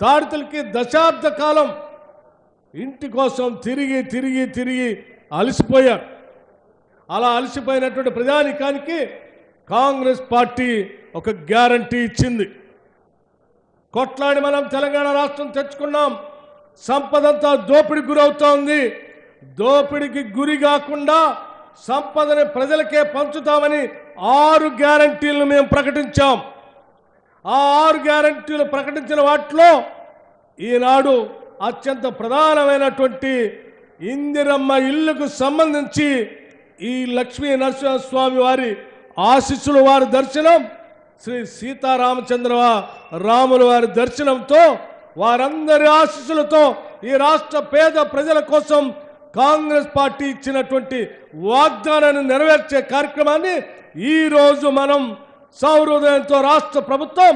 తాడితలకి దశాబ్ద కాలం ఇంటి కోసం తిరిగి తిరిగి తిరిగి అలసిపోయారు. అలా అలసిపోయినటువంటి ప్రజానికానికి కాంగ్రెస్ పార్టీ ఒక గ్యారంటీ ఇచ్చింది. కొట్లాడి మనం తెలంగాణ రాష్ట్రం తెచ్చుకున్నాం. సంపదంతా దోపిడికి గురవుతోంది. దోపిడికి గురి కాకుండా సంపదని ప్రజలకే పంచుతామని 6 గ్యారంటీలను మేము ప్రకటించాం. ఆ 6 గ్యారంటీలు ప్రకటించిన వాటిలో ఈనాడు అత్యంత ప్రధానమైనటువంటి ఇందిరమ్మ ఇల్లుకు సంబంధించి ఈ లక్ష్మీ నరసింహస్వామి వారి ఆశీస్సులు, వారి దర్శనం, శ్రీ సీతారామచంద్ర రాముల వారి దర్శనంతో, వారందరి ఆశీస్సులతో ఈ రాష్ట్ర పేద ప్రజల కోసం కాంగ్రెస్ పార్టీ ఇచ్చినటువంటి వాగ్దానాన్ని నెరవేర్చే కార్యక్రమాన్ని ఈరోజు మనం సౌహృదయంతో రాష్ట్ర ప్రభుత్వం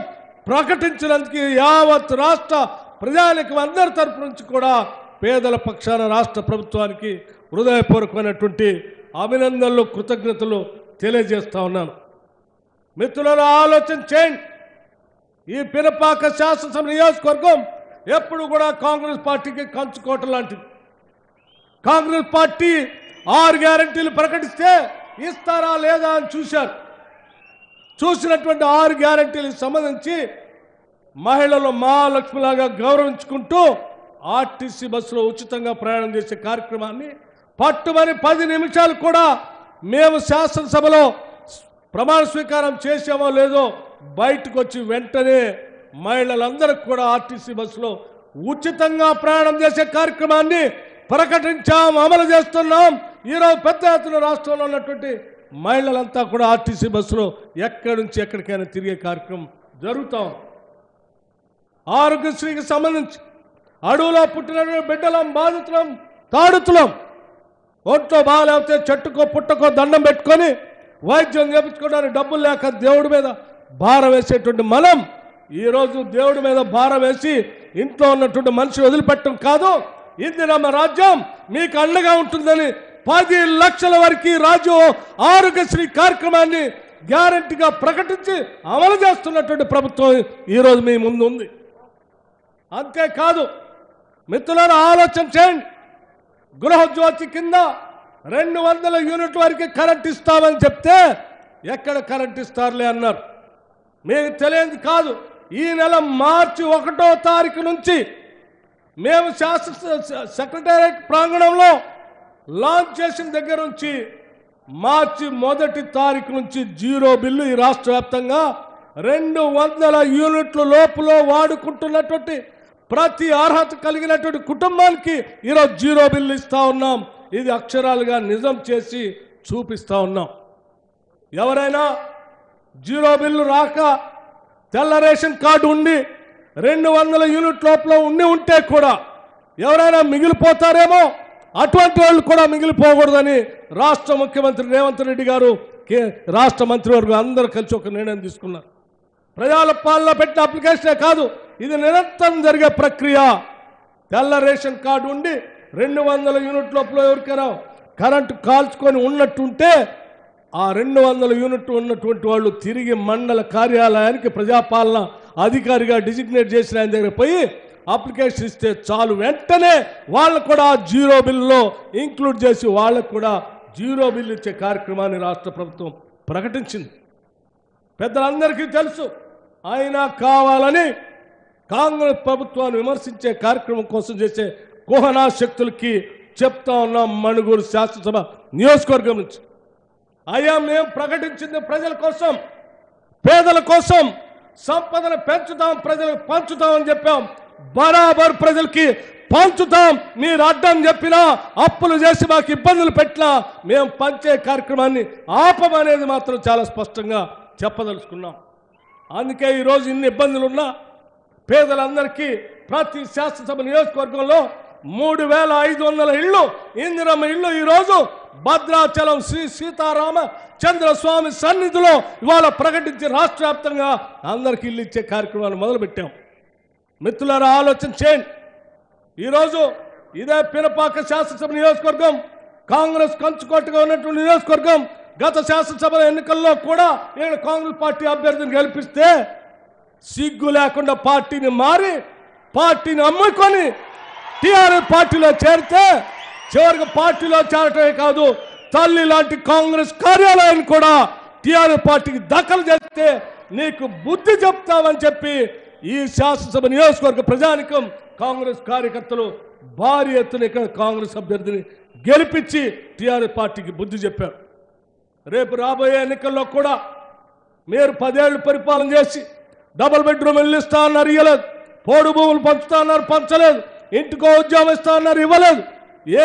ప్రకటించినందుకు యావత్ రాష్ట్ర ప్రజానికం అందరి తరపు నుంచి కూడా పేదల పక్షాన రాష్ట్ర ప్రభుత్వానికి హృదయపూర్వకమైనటువంటి అభినందనలు, కృతజ్ఞతలు తెలియజేస్తా ఉన్నాను. మిత్రులను ఆలోచన చేయండి. ఈ పినపాక శాసనసభ నియోజకవర్గం ఎప్పుడు కూడా కాంగ్రెస్ పార్టీకి కంచుకోట లాంటిది. కాంగ్రెస్ పార్టీ 6 గ్యారంటీలు ప్రకటిస్తే ఇస్తారా లేదా అని చూసినటువంటి 6 గ్యారంటీలకు సంబంధించి మహిళలు మహాలక్ష్మిలాగా గౌరవించుకుంటూ ఆర్టీసీ బస్సులో ఉచితంగా ప్రయాణం చేసే కార్యక్రమాన్ని పట్టుమని 10 నిమిషాలు కూడా మేము శాసనసభలో ప్రమాణ స్వీకారం చేసామో లేదో బయటకు వచ్చి వెంటనే మహిళలందరికీ కూడా ఆర్టీసీ బస్సులో ఉచితంగా ప్రయాణం చేసే కార్యక్రమాన్ని ప్రకటించాం, అమలు చేస్తున్నాం. ఈరోజు పెద్ద ఎత్తున రాష్ట్రంలో ఉన్నటువంటి మహిళలంతా కూడా ఆర్టీసీ బస్సులో ఎక్కడి నుంచి ఎక్కడికైనా తిరిగే కార్యక్రమం జరుగుతాం. ఆరోగ్యశ్రీకి సంబంధించి అడవులో పుట్టిన బిడ్డలం, బాధితులం, తాడుతులం, ఒంట్లో బాగాలేకపోతే చెట్టుకో పుట్టకో దండం పెట్టుకొని వైద్యం చేయించుకోవడానికి డబ్బులు లేక దేవుడి మీద భారం వేసేటువంటి మనం ఈరోజు దేవుడి మీద భారం వేసి ఇంట్లో ఉన్నటువంటి మనిషి వదిలిపెట్టడం కాదు. ఇందిరమ్మ రాజ్యం మీకు అండగా ఉంటుందని 10 లక్షల వరకు రాజు ఆరోగ్యశ్రీ కార్యక్రమాన్ని గ్యారంటీగా ప్రకటించి అమలు చేస్తున్నటువంటి ప్రభుత్వం ఈరోజు మీ ముందు ఉంది. అంతేకాదు మిత్రులను ఆలోచన చేయండి. గృహజ్యోతి కింద 200 యూనిట్ల వరకు కరెంట్ ఇస్తామని చెప్తే ఎక్కడ కరెంట్ ఇస్తారులే అన్నారు. మీకు తెలియదు కాదు, ఈ నెల మార్చి 1వ తారీఖు నుంచి మేము సెక్రటేరియట్ ప్రాంగణంలో లాంచ్ చేసిన దగ్గర నుంచి మార్చి 1వ తారీఖు నుంచి 0 బిల్లు ఈ రాష్ట్ర వ్యాప్తంగా 200 యూనిట్ల లోపల వాడుకుంటున్నటువంటి ప్రతి అర్హత కలిగినటువంటి కుటుంబానికి ఈరోజు 0 బిల్లు ఇస్తా ఉన్నాం. ఇది అక్షరాలుగా నిజం చేసి చూపిస్తా ఉన్నాం. ఎవరైనా 0 బిల్లు రాక తెల్ల రేషన్ కార్డు ఉండి 200 యూనిట్ లోపల ఉంటే కూడా ఎవరైనా మిగిలిపోతారేమో, అటువంటి వాళ్ళు కూడా మిగిలిపోకూడదని రాష్ట్ర ముఖ్యమంత్రి రేవంత్ రెడ్డి గారు, రాష్ట్ర మంత్రివర్గం అందరూ కలిసి ఒక నిర్ణయం తీసుకున్నారు. ప్రజల పాలన పెట్టిన అప్లికేషనే కాదు, ఇది నిరంతరం జరిగే ప్రక్రియ. తెల్ల రేషన్ కార్డు ఉండి 200 యూనిట్ లోపల ఎవరికైనా కరెంటు కాల్చుకొని ఉన్నట్టుంటే ఆ 200 యూనిట్లు ఉన్నటువంటి వాళ్ళు తిరిగి మండల కార్యాలయానికి ప్రజాపాలన అధికారిగా డిజిగ్నేట్ చేసిన ఆయన దగ్గర పోయి అప్లికేషన్ ఇస్తే చాలు, వెంటనే వాళ్ళు కూడా 0 బిల్లులో ఇంక్లూడ్ చేసి వాళ్ళకు కూడా 0 బిల్లు ఇచ్చే కార్యక్రమాన్ని రాష్ట్ర ప్రభుత్వం ప్రకటించింది. పెద్దలందరికీ తెలుసు. అయినా కావాలని కాంగ్రెస్ ప్రభుత్వాన్ని విమర్శించే కార్యక్రమం కోసం చేసే కుహనా శక్తులకి చెప్తా ఉన్నాం. మణుగూరు శాసనసభ నియోజకవర్గం నుంచి అయ్యా, మేము ప్రకటించింది ప్రజల కోసం, పేదల కోసం, సంపదను పెంచుతాం, ప్రజలకు పంచుతామని చెప్పాం. బరాబర్ ప్రజలకి పంచుతాం. మీరు అడ్డం చెప్పినా, అప్పులు చేసి మాకు ఇబ్బందులు పెట్టినా మేము పంచే కార్యక్రమాన్ని ఆపమనేది మాత్రం చాలా స్పష్టంగా చెప్పదలుచుకున్నాం. అందుకే ఈరోజు ఇన్ని ఇబ్బందులు ఉన్నా పేదలందరికీ ప్రతి శాసనసభ నియోజకవర్గంలో 3500 ఇళ్ళు, ఇందిరమ్మ ఇళ్ళు ఈరోజు భద్రాచలం శ్రీ సీతారామ చంద్రస్వామి సన్నిధిలో ఇవాళ ప్రకటించి రాష్ట్ర వ్యాప్తంగా అందరికీ ఇల్లు ఇచ్చే కార్యక్రమాన్ని మొదలుపెట్టాం. మిత్రులారా ఆలోచన చేయండి. ఈరోజు ఇదే పినపాక శాసనసభ నియోజకవర్గం కాంగ్రెస్ కంచుకోటగా ఉన్నటువంటి నియోజకవర్గం. గత శాసనసభ ఎన్నికల్లో కూడా కాంగ్రెస్ పార్టీ అభ్యర్థిని గెలిపిస్తే సిగ్గు లేకుండా పార్టీని మారి పార్టీని అమ్ముకొని టీఆర్ఎస్ పార్టీలో చేరితే చివరికి పార్టీలో చేరటమే కాదు, తల్లి లాంటి కాంగ్రెస్ కార్యాలయాన్ని కూడా టీఆర్ఎస్ పార్టీకి దఖలు చేస్తే నీకు బుద్ధి చెప్తామని చెప్పి ఈ శాసనసభ నియోజకవర్గ ప్రజానికం కాంగ్రెస్ కార్యకర్తలు భారీ ఎత్తున ఇక్కడ కాంగ్రెస్ అభ్యర్థిని గెలిపించి టీఆర్ఎస్ పార్టీకి బుద్ధి చెప్పారు. రేపు రాబోయే ఎన్నికల్లో కూడా మీరు 10 ఏళ్ళు పరిపాలన చేసి డబుల్ బెడ్రూమ్ ఇల్లు ఇస్తా అన్నారు, ఇవ్వలేదు. పోడు భూములు పంచుతా అన్నారు, పంచలేదు. ఇంటికో ఉద్యోగం ఇస్తా అన్నారు, ఇవ్వలేదు.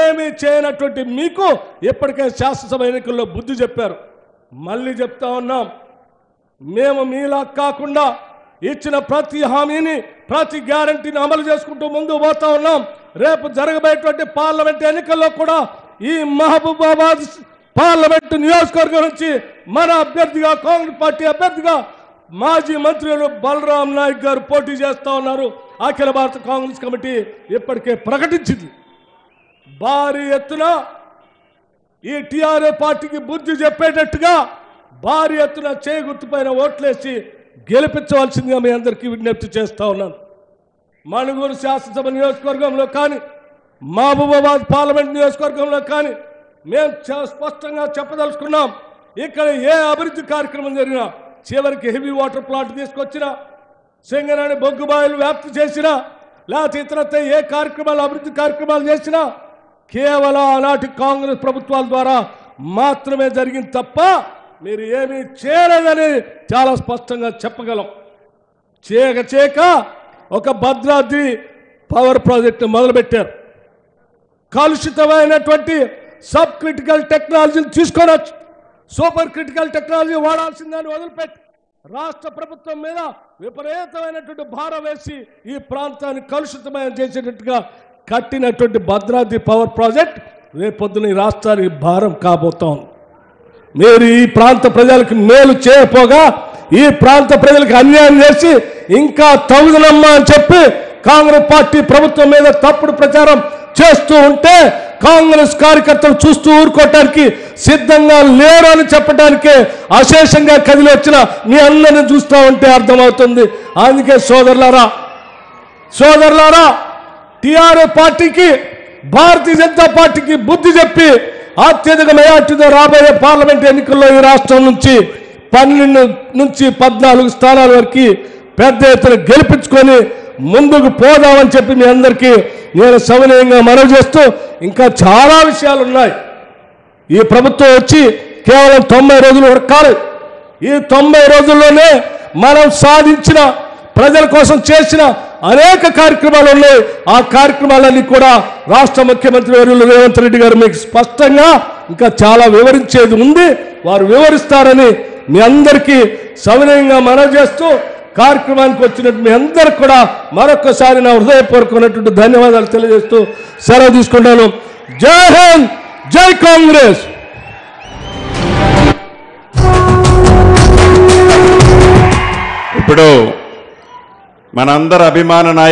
ఏమీ చేయనటువంటి మీకు ఇప్పటికే శాసనసభ ఎన్నికల్లో బుద్ధి చెప్పారు. మళ్ళీ చెప్తా ఉన్నాం, మేము మీలా కాకుండా ఇచ్చిన ప్రతి హామీని, ప్రతి గ్యారంటీని అమలు చేసుకుంటూ ముందుకు పోతా ఉన్నాం. రేపు జరగబోయేటువంటి పార్లమెంట్ ఎన్నికల్లో కూడా ఈ మహబూబాబాద్ పార్లమెంటు నియోజకవర్గం నుంచి మన అభ్యర్థిగా, కాంగ్రెస్ పార్టీ అభ్యర్థిగా మాజీ మంత్రులు బలరాం నాయక్ గారు పోటీ చేస్తా ఉన్నారు. అఖిల భారత కాంగ్రెస్ కమిటీ ఇప్పటికే ప్రకటించింది. భారీ ఎత్తున ఈ టీఆర్ఎస్ పార్టీకి బుద్ధి చెప్పేటట్టుగా భారీ ఎత్తున చేయి గుర్తుపైన ఓట్లేసి గెలిపించవలసిందిగా మీ అందరికీ విజ్ఞప్తి చేస్తా ఉన్నాను. మణుగూరు శాసనసభ నియోజకవర్గంలో కానీ, మహబూబాబాద్ పార్లమెంట్ నియోజకవర్గంలో కానీ మేము స్పష్టంగా చెప్పదలుచుకున్నాం, ఇక్కడ ఏ అభివృద్ధి కార్యక్రమం జరిగినా, చివరికి హెవీ వాటర్ ప్లాంట్ తీసుకొచ్చినా, సింగరేణి బొగ్గుబాయిలు వ్యాప్తి చేసినా, లేకపోతే ఇతరత్ర ఏ కార్యక్రమాలు అభివృద్ధి కార్యక్రమాలు చేసినా కేవలం ఆనాటి కాంగ్రెస్ ప్రభుత్వాల ద్వారా మాత్రమే జరిగింది తప్ప మీరు ఏమీ చేయలేదని చాలా స్పష్టంగా చెప్పగలం. చేయక ఒక భద్రాద్రి పవర్ ప్రాజెక్టు మొదలుపెట్టారు. కలుషితమైనటువంటి సబ్ క్రిటికల్ టెక్నాలజీని తీసుకొనొచ్చు, సూపర్ క్రిటికల్ టెక్నాలజీ వాడాల్సిందని వదిలిపెట్టి రాష్ట్ర ప్రభుత్వం మీద విపరీతమైనటువంటి భారం వేసి ఈ ప్రాంతాన్ని కలుషితమైన చేసేటట్టుగా కట్టినటువంటి భద్రాద్రి పవర్ ప్రాజెక్ట్ రేపొద్దున ఈ రాష్ట్రానికి భారం కాబోతాం. మీరు ఈ ప్రాంత ప్రజలకు మేలు చేయపోగా ఈ ప్రాంత ప్రజలకు అన్యాయం చేసి ఇంకా తగుదనమ్మా అని చెప్పి కాంగ్రెస్ పార్టీ ప్రభుత్వం మీద తప్పుడు ప్రచారం చేస్తూ ఉంటే కాంగ్రెస్ కార్యకర్తలు చూస్తూ ఊరుకోవటానికి సిద్ధంగా లేరు అని చెప్పడానికే అశేషంగా కదిలి వచ్చిన మీ అందరిని చూస్తూ ఉంటే అర్థమవుతుంది. అందుకే సోదరులారా టీఆర్ఎస్ పార్టీకి, భారతీయ జనతా పార్టీకి బుద్ధి చెప్పి అత్యధిక మెజార్టీతో రాబోయే పార్లమెంట్ ఎన్నికల్లో ఈ రాష్ట్రం నుంచి 12 నుంచి 14 స్థానాల వరకు పెద్ద ఎత్తున గెలిపించుకొని ముందుకు పోదామని చెప్పి మీ అందరికీ నేను సవినయంగా మనవి చేస్తూ, ఇంకా చాలా విషయాలు ఉన్నాయి. ఈ ప్రభుత్వం వచ్చి కేవలం 90 రోజులు ఉరకాలి. ఈ 90 రోజుల్లోనే మనం సాధించిన, ప్రజల కోసం చేసిన అనేక కార్యక్రమాలు ఉన్నాయి. ఆ కార్యక్రమాలన్నీ కూడా రాష్ట్ర ముఖ్యమంత్రి వర్యులు రేవంత్ రెడ్డి గారు మీకు స్పష్టంగా ఇంకా చాలా వివరించేది ఉంది, వారు వివరిస్తారని మీ అందరికీ సవినయంగా మనవి చేస్తూ, కార్యక్రమానికి వచ్చినట్టు మీ అందరికి కూడా మరొకసారి నా హృదయపూర్వకమైనటువంటి ధన్యవాదాలు తెలియజేస్తూ సెలవు తీసుకుంటాను. జై హింద్, జై కాంగ్రెస్. ఇప్పుడు మనందరి అభిమాన నాయకుడు